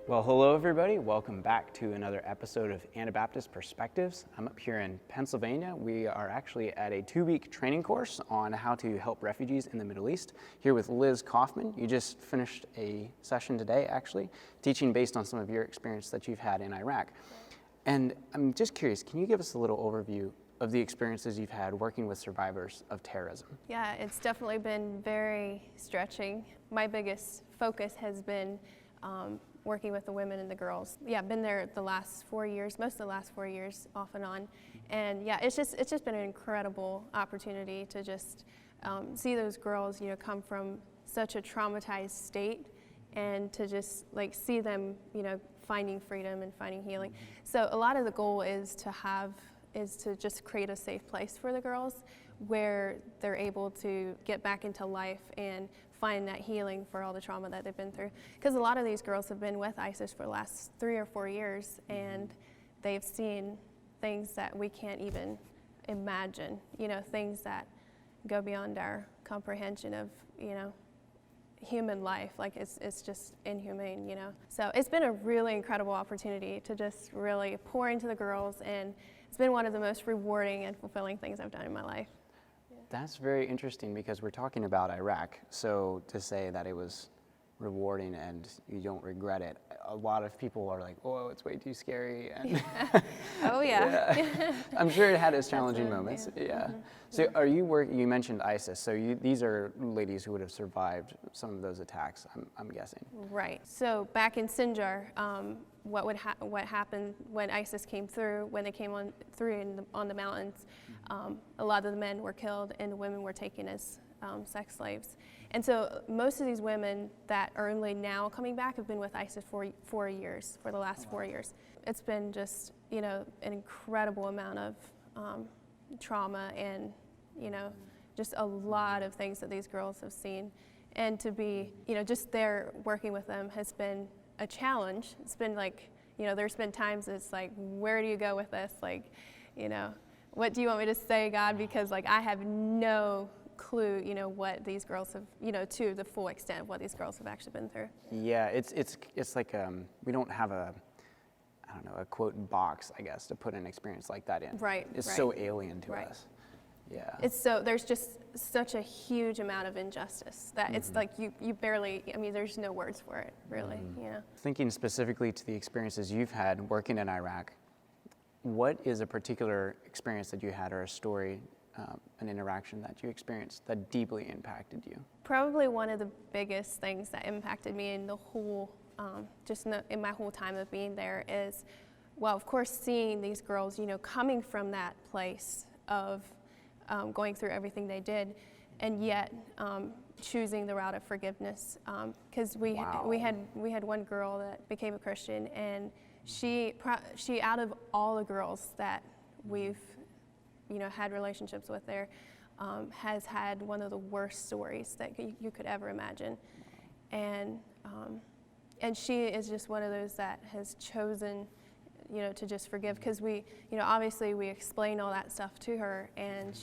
Well, hello everybody. Welcome back to another episode of Anabaptist Perspectives. I'm up here in Pennsylvania. We are actually at a 2-week training course on how to help refugees in the Middle East, here with Liz Kauffman. You just finished a session today, actually, teaching based on some of your experience that you've had in Iraq. And I'm just curious, can you give us a little overview of the experiences you've had working with survivors of terrorism? Yeah, it's definitely been very stretching. My biggest focus has been working with the women and the girls. Yeah, I've been there the last 4 years, most of the last 4 years, off and on. And yeah, it's just been an incredible opportunity to just see those girls, come from such a traumatized state, and to just see them, finding freedom and finding healing. So a lot of the goal is to just create a safe place for the girls where they're able to get back into life and find that healing for all the trauma that they've been through. Because a lot of these girls have been with ISIS for the last 3 or 4 years, and they've seen things that we can't even imagine, things that go beyond our comprehension of, human life. It's just inhumane, So it's been a really incredible opportunity to just really pour into the girls, and it's been one of the most rewarding and fulfilling things I've done in my life. That's very interesting because we're talking about Iraq. So to say that it was rewarding and you don't regret it, a lot of people are like, "Oh, it's way too scary." And oh yeah. I'm sure it had its challenging moments. Yeah. Mm-hmm. So are you you mentioned ISIS. So these are ladies who would have survived some of those attacks, I'm guessing. Right. So back in Sinjar, what happened when ISIS came through, when they came on the mountains, a lot of the men were killed and the women were taken as sex slaves. And so most of these women that are only now coming back have been with ISIS for 4 years, for the last 4 years. It's been just, an incredible amount of trauma and, just a lot of things that these girls have seen. And to be, just there working with them has been a challenge. It's been there's been times it's like, where do you go with this? What do you want me to say, God? Because I have no clue, what these girls have, to the full extent of what these girls have actually been through. Yeah, it's like we don't have a quote box, I guess, to put an experience like that in. Right. It's right. so alien to Right. us. Yeah. There's just such a huge amount of injustice that it's like you barely, there's no words for it, really, Thinking specifically to the experiences you've had working in Iraq, what is a particular experience that you had or a story, an interaction that you experienced that deeply impacted you? Probably one of the biggest things that impacted me in the whole, in my whole time of being there is, well, of course, seeing these girls, coming from that place of going through everything they did, and yet choosing the route of forgiveness. Because we had one girl that became a Christian, and she out of all the girls that we've had relationships with there, has had one of the worst stories that you could ever imagine, and she is just one of those that has chosen, to just forgive, because we, obviously we explain all that stuff to her, and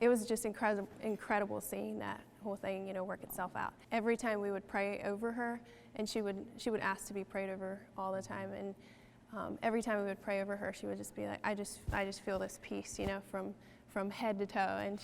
it was just incredible seeing that whole thing, work itself out. Every time we would pray over her, and she would ask to be prayed over all the time, and every time we would pray over her, she would just be like, I just feel this peace, from head to toe, and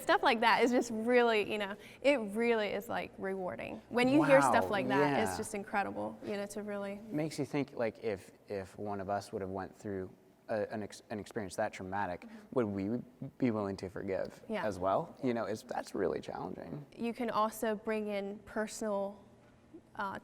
stuff like that is just really, it really is rewarding. When you hear stuff like that, it's just incredible, to really. Makes you think if one of us would have went through an experience that traumatic, would we be willing to forgive as well? That's really challenging. You can also bring in personal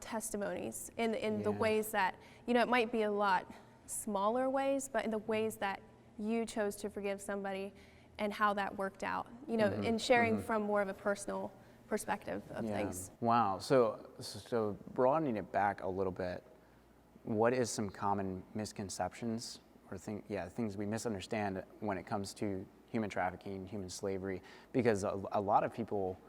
testimonies in the ways that, it might be a lot smaller ways, but in the ways that you chose to forgive somebody and how that worked out, and sharing from more of a personal perspective of things. Wow. So broadening it back a little bit, what is some common misconceptions or things we misunderstand when it comes to human trafficking, human slavery? Because a lot of people,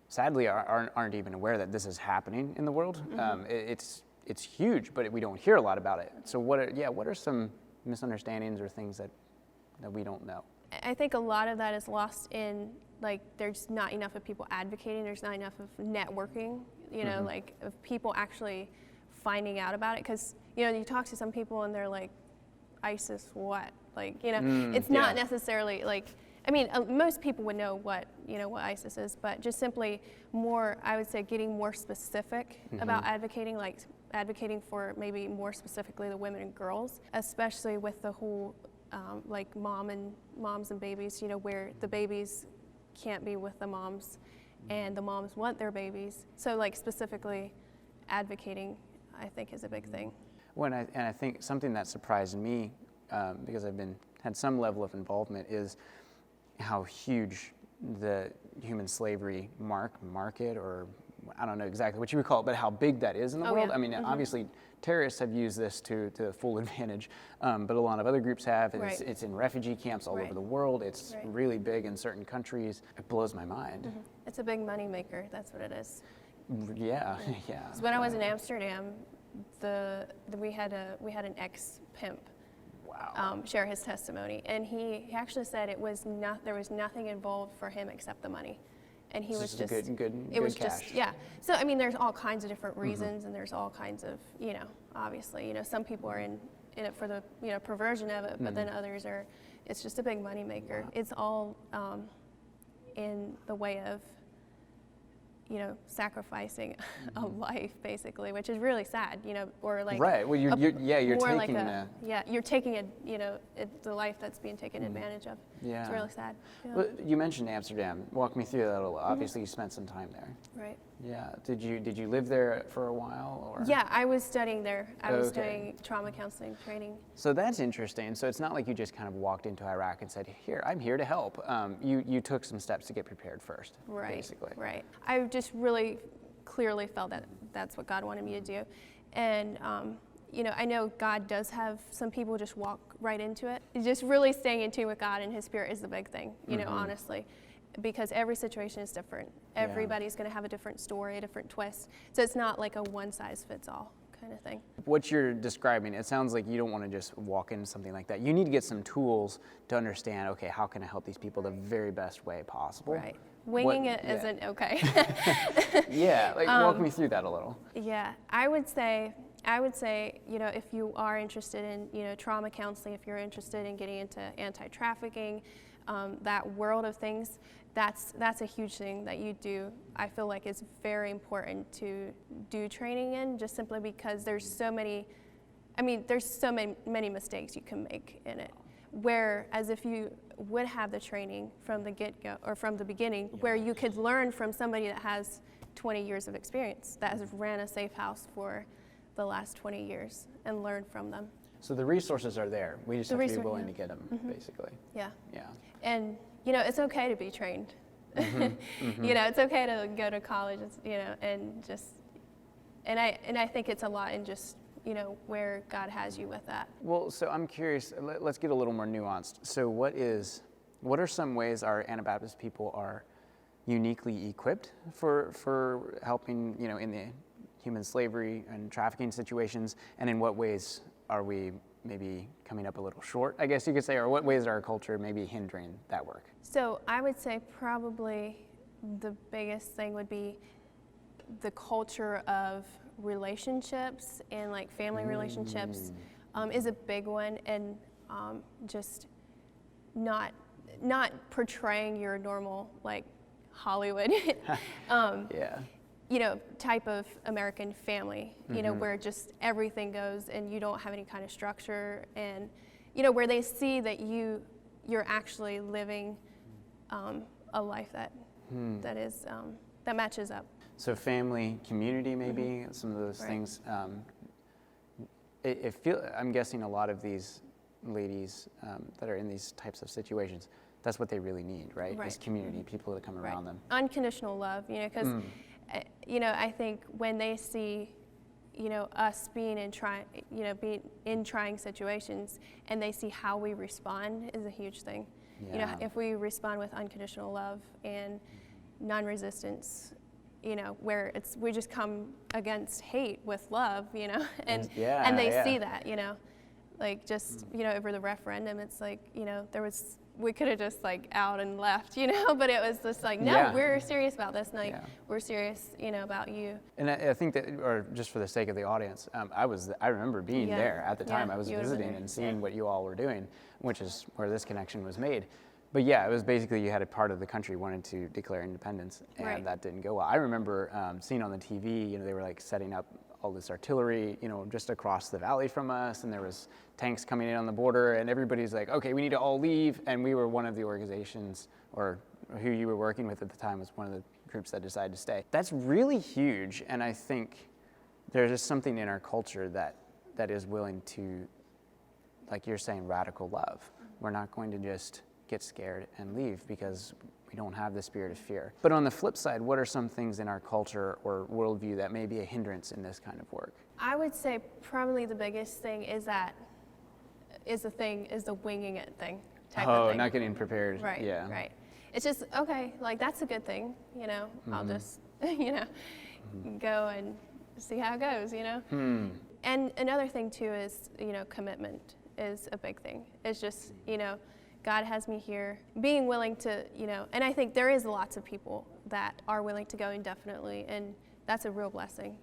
sadly, aren't even aware that this is happening in the world. It's huge, but we don't hear a lot about it. So what are some misunderstandings or things that we don't know? I think a lot of that is lost in, there's not enough of people advocating, there's not enough of networking, of people actually finding out about it, because you talk to some people and they're like, ISIS what? Like, it's not necessarily like, I mean, most people would know what ISIS is, but just simply more, I would say, getting more specific about advocating, like advocating for maybe more specifically the women and girls, especially with the whole like moms and babies, where the babies can't be with the moms and the moms want their babies. So like specifically advocating, I think, is a big thing. Well, and I think something that surprised me, because I've had some level of involvement, is how huge the human slavery market, or I don't know exactly what you would call it, but how big that is in the world. Yeah. I mean, obviously terrorists have used this to full advantage, but a lot of other groups have. And it's in refugee camps all over the world. It's really big in certain countries. It blows my mind. It's a big money maker. That's what it is. Yeah. 'Cause when I was in Amsterdam, we had an ex-pimp share his testimony, and he actually said there was nothing involved for him except the money, and he was just good cash. So I mean, there's all kinds of different reasons, and there's all kinds of obviously some people are in it for the perversion of it, but then others are. It's just a big money maker. Wow. It's all in the way of sacrificing a life, basically, which is really sad, or like well, you're taking you're taking the life that's being taken advantage of. Yeah, it's really sad. Yeah. Well, you mentioned Amsterdam. Walk me through that a little. Obviously, you spent some time there. Right. Yeah. Did you live there for a while, or? Yeah, I was studying there. I was doing trauma counseling training. So that's interesting. So it's not like you just kind of walked into Iraq and said, "Here, I'm here to help." You took some steps to get prepared first, basically. Right. I just really clearly felt that that's what God wanted me to do, and I know God does have some people just walk right into it. Just really staying in tune with God and His Spirit is the big thing, honestly, because every situation is different. Everybody's going to have a different story, a different twist. So it's not like a one-size-fits-all kind of thing. What you're describing, it sounds like you don't want to just walk into something like that. You need to get some tools to understand, okay, how can I help these people the very best way possible? Right. Winging it isn't okay. Walk me through that a little. Yeah, I would say, if you are interested in, trauma counseling, if you're interested in getting into anti-trafficking, that world of things, that's a huge thing that you do. I feel like it's very important to do training in, just simply because there's so many mistakes you can make in it. Whereas if you would have the training from the get-go, or from the beginning, where you could learn from somebody that has 20 years of experience, that has ran a safe house for the last 20 years, and learn from them. So the resources are there. We just have to be willing to get them, basically. Yeah. Yeah. And it's okay to be trained. It's okay to go to college, and I think it's a lot in just where God has you with that. Well, so I'm curious. Let's get a little more nuanced. So what are some ways our Anabaptist people are uniquely equipped for helping in the human slavery and trafficking situations, and in what ways are we maybe coming up a little short, I guess you could say, or what ways are our culture maybe hindering that work? So I would say probably the biggest thing would be the culture of relationships, and like family relationships is a big one, and just not portraying your normal like Hollywood type of American family, where just everything goes and you don't have any kind of structure, and where they see that you're actually living a life that matches up. So family, community, maybe some of those things. I'm guessing a lot of these ladies that are in these types of situations, that's what they really need, right? Is community, people to come around them. Unconditional love, because I think when they see us being in trying situations, and they see how we respond, is a huge thing. If we respond with unconditional love and non-resistance, where we just come against hate with love, and they see that, Like just, over the referendum, it's like, we could have just like out and left, but it was just like, no, Yeah. we're serious about this. Like, Yeah. we're serious, about you. And I think that, or just for the sake of the audience, I remember being Yeah. there at the time. Yeah, I was you would've been visiting there. and seeing Yeah. what you all were doing, which is where this connection was made. But yeah, it was basically you had a part of the country wanted to declare independence, and Right. that didn't go well. I remember seeing on the TV, they were like setting up all this artillery, just across the valley from us, and there was tanks coming in on the border, and everybody's like, okay, we need to all leave. And we were one of the organizations, or who you were working with at the time was one of the groups that decided to stay. That's really huge, and I think there's just something in our culture that is willing to, like you're saying, radical love. We're not going to just get scared and leave because we don't have the spirit of fear. But on the flip side, what are some things in our culture or worldview that may be a hindrance in this kind of work? I would say probably the biggest thing is the winging it thing type of thing. Not getting prepared. Right, Yeah. right. It's just, okay, like that's a good thing, I'll just, go and see how it goes, And another thing too is, commitment is a big thing. It's just, God has me here, being willing to, and I think there is lots of people that are willing to go indefinitely, and that's a real blessing,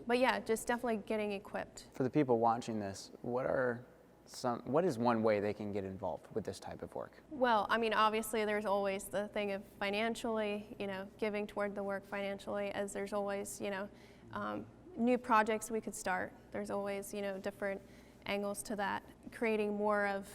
But yeah, just definitely getting equipped. For the people watching this, what is one way they can get involved with this type of work? Well, I mean, obviously there's always the thing of financially, giving toward the work financially, as there's always, new projects we could start. There's always, different angles to that. Creating more of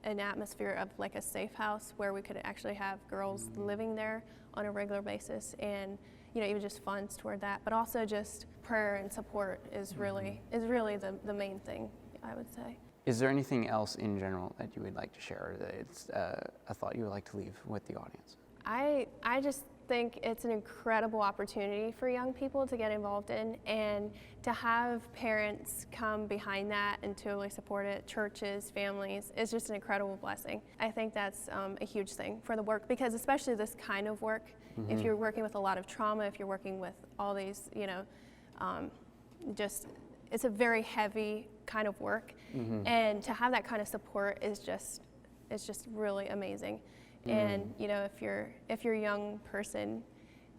an atmosphere of like a safe house where we could actually have girls living there on a regular basis, and even just funds toward that. But also just prayer and support is really the main thing, I would say. Is there anything else in general that you would like to share, or that it's a thought you would like to leave with the audience? I just think it's an incredible opportunity for young people to get involved in, and to have parents come behind that and totally support it, churches, families, is just an incredible blessing. I think that's a huge thing for the work, because especially this kind of work, if you're working with a lot of trauma, if you're working with all these, it's a very heavy kind of work, and to have that kind of support is just really amazing. And if you're a young person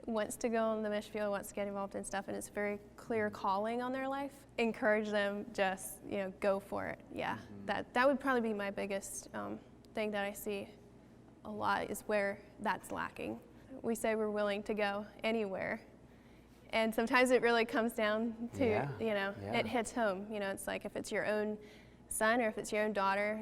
wants to go on the mission field, wants to get involved in stuff, and it's a very clear calling on their life, encourage them, just go for it. Yeah, that would probably be my biggest thing that I see a lot, is where that's lacking. We say we're willing to go anywhere, and sometimes it really comes down to it hits home. It's like if it's your own son or if it's your own daughter,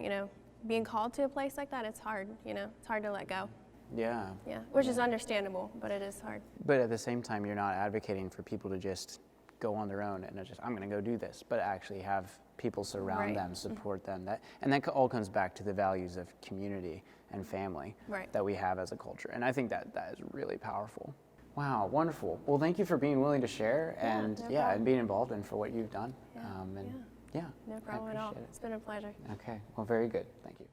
being called to a place like that, it's hard, it's hard to let go. Yeah. Yeah, which is understandable, but it is hard. But at the same time, you're not advocating for people to just go on their own and just, I'm going to go do this, but actually have people surround them, support them. And that all comes back to the values of community and family that we have as a culture. And I think that is really powerful. Wow, wonderful. Well, thank you for being willing to share and and being involved and for what you've done. No problem I at all. appreciate it. It's been a pleasure. Okay, well, very good. Thank you.